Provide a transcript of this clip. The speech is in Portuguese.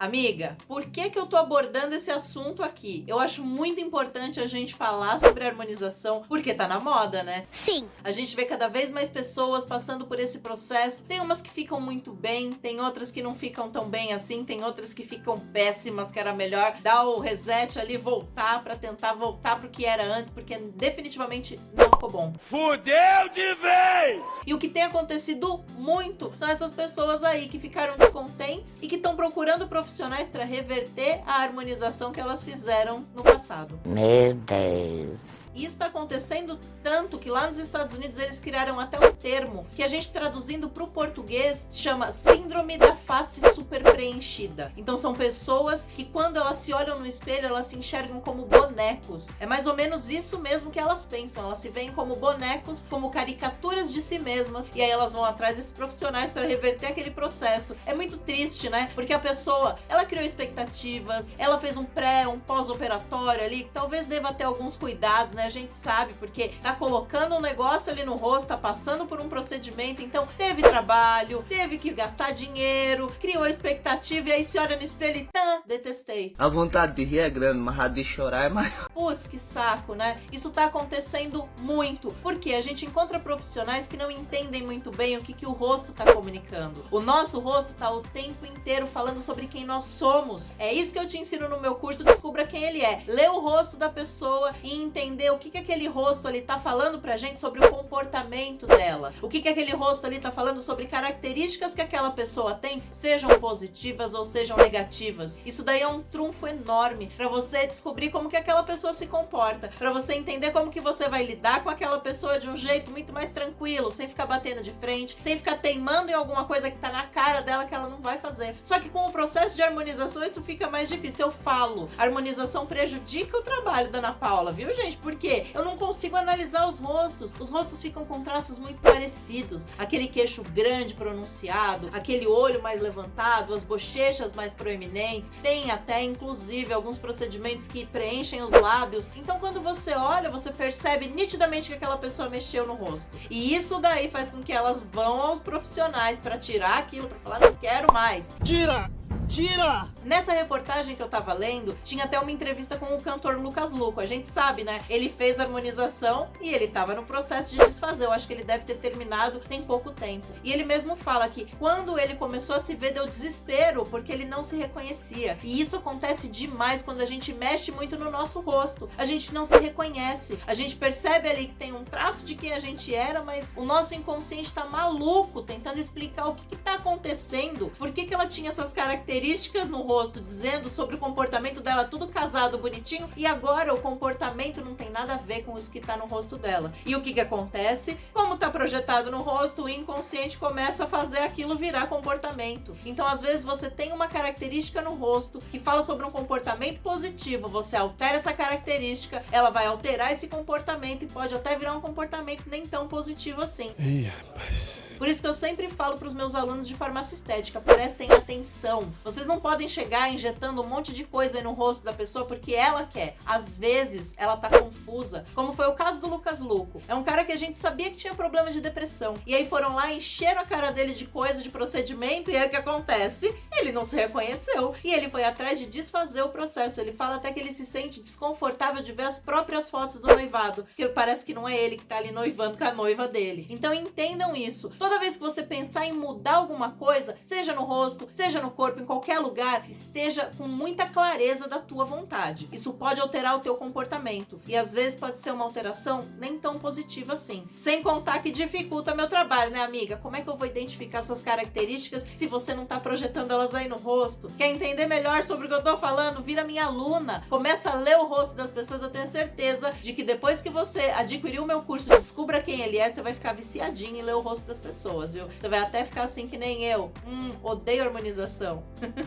Amiga, por que que eu tô abordando esse assunto aqui? Eu acho muito importante a gente falar sobre harmonização, porque tá na moda, né? Sim. A gente vê cada vez mais pessoas passando por esse processo. Tem umas que ficam muito bem, tem outras que não ficam tão bem assim, tem outras que ficam péssimas, que era melhor dar o reset ali, voltar pra tentar voltar pro que era antes, porque definitivamente não ficou bom. Fudeu de vez! E o que tem acontecido muito são essas pessoas aí que ficaram descontentes e que estão procurando profissionais para reverter a harmonização que elas fizeram no passado. Meu Deus. Isso está acontecendo tanto que lá nos Estados Unidos eles criaram até um termo que a gente traduzindo para o português chama síndrome da face super preenchida. Então são pessoas que quando elas se olham no espelho elas se enxergam como bonecos. É mais ou menos isso mesmo que elas pensam. Elas se veem como bonecos, como caricaturas de si mesmas e aí elas vão atrás desses profissionais para reverter aquele processo. É muito triste, né? Porque a pessoa, ela criou expectativas, ela fez um pré, um pós-operatório ali que talvez deva ter alguns cuidados, né? A gente sabe, porque tá colocando um negócio ali no rosto, tá passando por um procedimento, então teve trabalho, teve que gastar dinheiro, criou expectativa e aí se olha no espelho e detestei. A vontade de rir é grande, mas a de chorar é maior. Putz, que saco, né? Isso tá acontecendo muito, porque a gente encontra profissionais que não entendem muito bem o que o rosto tá comunicando. O nosso rosto tá o tempo inteiro falando sobre quem nós somos. É isso que eu te ensino no meu curso Descubra Quem Ele É. Lê o rosto da pessoa e entender o que aquele rosto ali tá falando pra gente sobre o comportamento dela. O que aquele rosto ali tá falando sobre características que aquela pessoa tem, sejam positivas ou sejam negativas. Isso daí é um trunfo enorme pra você descobrir como que aquela pessoa se comporta, pra você entender como que você vai lidar com aquela pessoa de um jeito muito mais tranquilo, sem ficar batendo de frente, sem ficar teimando em alguma coisa que tá na cara dela que ela não vai fazer. Só que com o processo de harmonização isso fica mais difícil. Eu falo, a harmonização prejudica o trabalho da Ana Paula, viu, gente? Porque eu não consigo analisar os rostos. Os rostos ficam com traços muito parecidos. Aquele queixo grande pronunciado, aquele olho mais levantado, as bochechas mais proeminentes. Tem até, inclusive, alguns procedimentos que preenchem os lábios. Então, quando você olha, você percebe nitidamente que aquela pessoa mexeu no rosto. E isso daí faz com que elas vão aos profissionais para tirar aquilo, para falar, não quero mais. Tira! Tira! Nessa reportagem que eu tava lendo, tinha até uma entrevista com o cantor Lucas Luco. A gente sabe, né? Ele fez harmonização e ele tava no processo de desfazer. Eu acho que ele deve ter terminado tem pouco tempo. E ele mesmo fala que quando ele começou a se ver, deu desespero, porque ele não se reconhecia. E isso acontece demais quando a gente mexe muito no nosso rosto. A gente não se reconhece. A gente percebe ali que tem um traço de quem a gente era, mas o nosso inconsciente tá maluco, tentando explicar o que tá acontecendo. Por que ela tinha essas características no rosto, dizendo sobre o comportamento dela, tudo casado, bonitinho, e agora o comportamento não tem nada a ver com isso que tá no rosto dela. E o que acontece? Como tá projetado no rosto, o inconsciente começa a fazer aquilo virar comportamento. Então, às vezes, você tem uma característica no rosto que fala sobre um comportamento positivo, você altera essa característica, ela vai alterar esse comportamento e pode até virar um comportamento nem tão positivo assim. Ih, rapaz. Por isso que eu sempre falo para os meus alunos de farmácia estética, prestem atenção. Vocês não podem chegar injetando um monte de coisa aí no rosto da pessoa porque ela quer. Às vezes, ela tá confusa, como foi o caso do Lucas Luco. É um cara que a gente sabia que tinha problema de depressão. E aí foram lá, encheram a cara dele de coisa, de procedimento, e aí o que acontece? Ele não se reconheceu. E ele foi atrás de desfazer o processo. Ele fala até que ele se sente desconfortável de ver as próprias fotos do noivado, porque parece que não é ele que tá ali noivando com a noiva dele. Então entendam isso. Toda vez que você pensar em mudar alguma coisa, seja no rosto, seja no corpo, em qualquer lugar, esteja com muita clareza da tua vontade. Isso pode alterar o teu comportamento. E às vezes pode ser uma alteração nem tão positiva assim. Sem contar que dificulta meu trabalho, né, amiga? Como é que eu vou identificar suas características se você não tá projetando elas aí no rosto? Quer entender melhor sobre o que eu tô falando? Vira minha aluna. Começa a ler o rosto das pessoas. Eu tenho certeza de que depois que você adquirir o meu curso Descubra Quem Ele É, você vai ficar viciadinho em ler o rosto das pessoas, viu? Você vai até ficar assim que nem eu. Odeio harmonização.